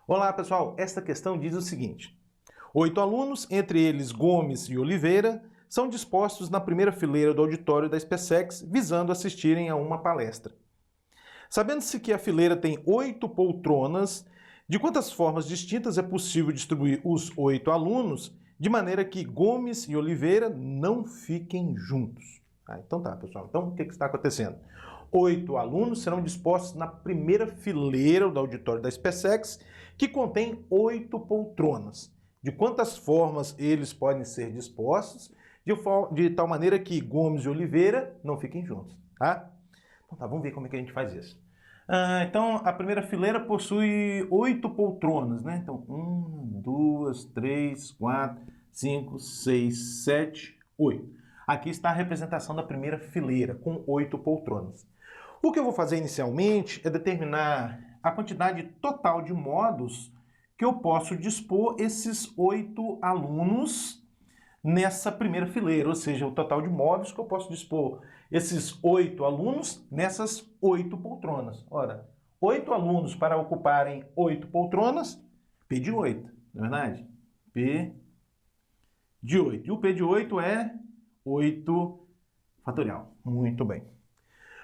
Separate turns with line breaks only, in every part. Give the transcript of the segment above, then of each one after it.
Olá, pessoal. Esta questão diz o seguinte: 8 alunos, entre eles Gomes e Oliveira, são dispostos na primeira fileira do auditório da SpaceX, visando assistirem a uma palestra. Sabendo-se que a fileira tem 8 poltronas, de quantas formas distintas é possível distribuir os 8 alunos de maneira que Gomes e Oliveira não fiquem juntos? Então tá, pessoal. Então, o que está acontecendo? 8 alunos serão dispostos na primeira fileira do auditório da SpaceX, que contém 8 poltronas. De quantas formas eles podem ser dispostos, de tal maneira que Gomes e Oliveira não fiquem juntos, tá? Então tá, vamos ver como é que a gente faz isso. Então, a primeira fileira possui 8 poltronas, né? Então, 1, 2, 3, 4, 5, 6, 7, 8. Aqui está a representação da primeira fileira, com 8 poltronas. O que eu vou fazer inicialmente é determinar a quantidade total de modos que eu posso dispor esses 8 alunos nessa primeira fileira, ou seja, o total de modos que eu posso dispor esses 8 alunos nessas 8 poltronas. Ora, 8 alunos para ocuparem 8 poltronas, P de 8, não é verdade? P de 8. E o P de 8 é 8 fatorial. Muito bem.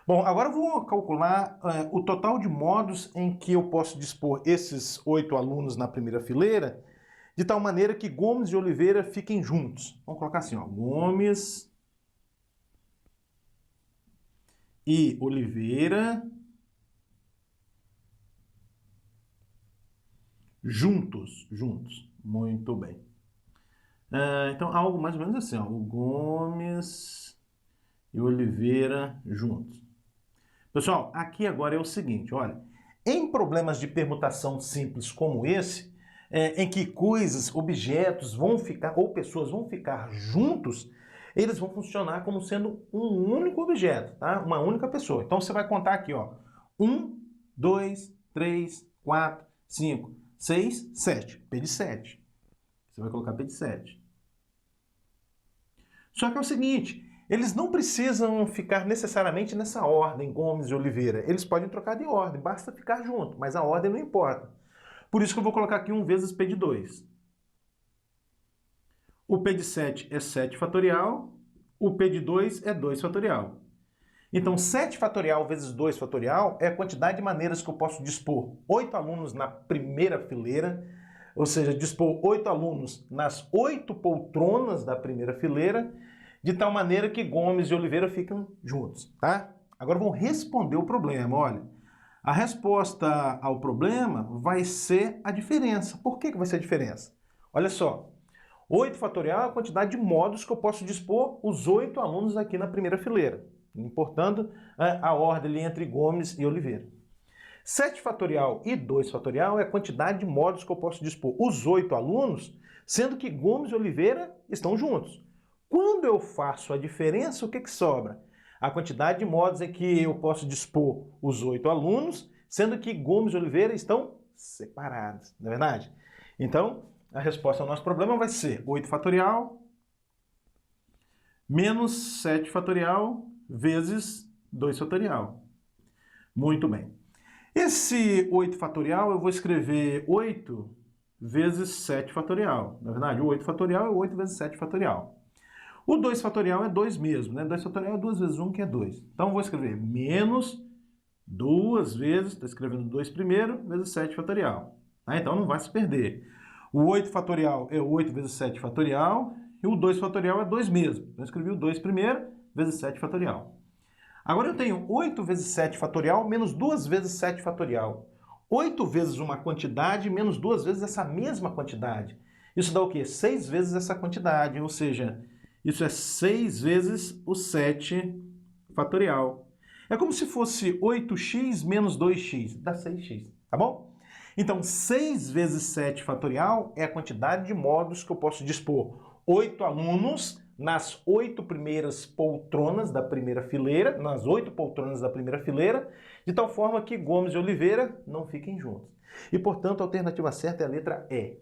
Bom, agora eu vou calcular o total de modos em que eu posso dispor esses 8 alunos na primeira fileira, de tal maneira que Gomes e Oliveira fiquem juntos. Vamos colocar assim, ó, Gomes e Oliveira juntos. Muito bem. Então, algo mais ou menos assim, ó, o Gomes e Oliveira juntos. Pessoal, aqui agora é o seguinte, olha, em problemas de permutação simples como esse, em que coisas, objetos vão ficar, ou pessoas vão ficar juntos, eles vão funcionar como sendo um único objeto, tá? Uma única pessoa. Então você vai contar aqui, ó, 1, 2, 3, 4, 5, 6, 7. P de 7. Você vai colocar P de 7. Só que é o seguinte, eles não precisam ficar necessariamente nessa ordem, Gomes e Oliveira. Eles podem trocar de ordem, basta ficar junto, mas a ordem não importa. Por isso que eu vou colocar aqui 1 vezes P de 2. O P de 7 é 7 fatorial, o P de 2 é 2 fatorial. Então, 7 fatorial vezes 2 fatorial é a quantidade de maneiras que eu posso dispor 8 alunos na primeira fileira, ou seja, dispor 8 alunos nas 8 poltronas da primeira fileira, de tal maneira que Gomes e Oliveira ficam juntos, tá? Agora vamos responder o problema, olha. A resposta ao problema vai ser a diferença. Por que vai ser a diferença? Olha só, 8 fatorial é a quantidade de modos que eu posso dispor os 8 alunos aqui na primeira fileira, importando a ordem ali entre Gomes e Oliveira. 7 fatorial e 2 fatorial é a quantidade de modos que eu posso dispor os 8 alunos, sendo que Gomes e Oliveira estão juntos. Quando eu faço a diferença, o que sobra? A quantidade de modos em que eu posso dispor os 8 alunos, sendo que Gomes e Oliveira estão separados, não é verdade? Então, a resposta ao nosso problema vai ser 8 fatorial menos 7 fatorial vezes 2 fatorial. Muito bem. Esse 8 fatorial eu vou escrever 8 vezes 7 fatorial. Na verdade, o 8 fatorial é 8 vezes 7 fatorial. O 2 fatorial é 2 mesmo, né? 2 fatorial é 2 vezes 1, que é 2. Então, eu vou escrever menos 2 vezes, estou escrevendo 2 primeiro, vezes 7 fatorial. Tá? Então, não vai se perder. O 8 fatorial é 8 vezes 7 fatorial, e o 2 fatorial é 2 mesmo. Então, eu escrevi o 2 primeiro, vezes 7 fatorial. Agora, eu tenho 8 vezes 7 fatorial, menos 2 vezes 7 fatorial. 8 vezes uma quantidade, menos 2 vezes essa mesma quantidade. Isso dá o quê? 6 vezes essa quantidade, ou seja, isso é 6 vezes o 7 fatorial. É como se fosse 8x menos 2x, dá 6x, tá bom? Então, 6 vezes 7 fatorial é a quantidade de modos que eu posso dispor 8 alunos nas 8 primeiras poltronas da primeira fileira, nas 8 poltronas da primeira fileira, de tal forma que Gomes e Oliveira não fiquem juntos. E, portanto, a alternativa certa é a letra E.